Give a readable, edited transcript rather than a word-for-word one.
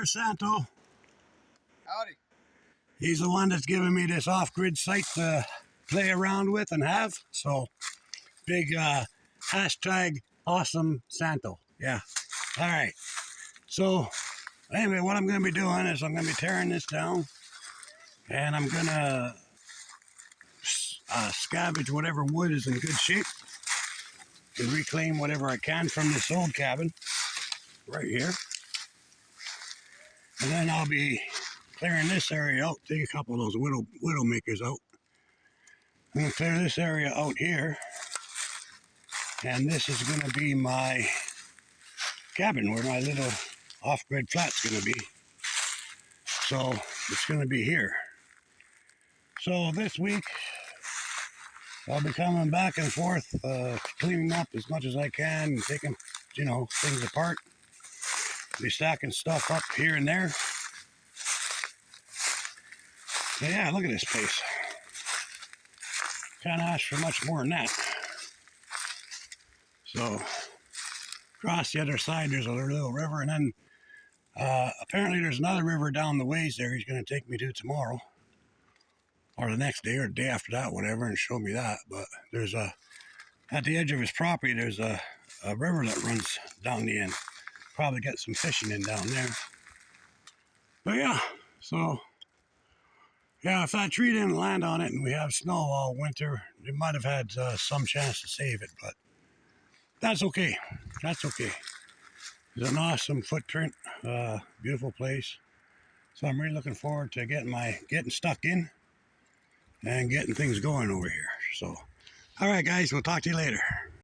there's Santo. Howdy. He's the one that's giving me this off-grid site to play around with and have. So, big hashtag awesome Santo. Yeah. All right. So, anyway, what I'm going to be doing is I'm going to be tearing this down. And I'm going to scavenge whatever wood is in good shape. And reclaim whatever I can from this old cabin. Right here. And then I'll be clearing this area out. Take a couple of those widow makers out. I'm going to clear this area out here. And this is going to be my cabin where my little off-grid flat's going to be. So it's going to be here. So this week I'll be coming back and forth, cleaning up as much as I can, taking, things apart. Be stacking stuff up here and there. So yeah, look at this place. Can't ask for much more than that. So, across the other side there's a little river, and then apparently there's another river down the ways there he's going to take me to tomorrow. Or the next day, or the day after that, whatever, and show me that. But there's at the edge of his property, there's a river that runs down the end. Probably get some fishing in down there. But yeah, so yeah, if that tree didn't land on it and we have snow all winter, it might have had some chance to save it, but that's okay. That's okay. It's an awesome footprint, beautiful place. So I'm really looking forward to getting stuck in and getting things going over here. So, all right, guys, we'll talk to you later.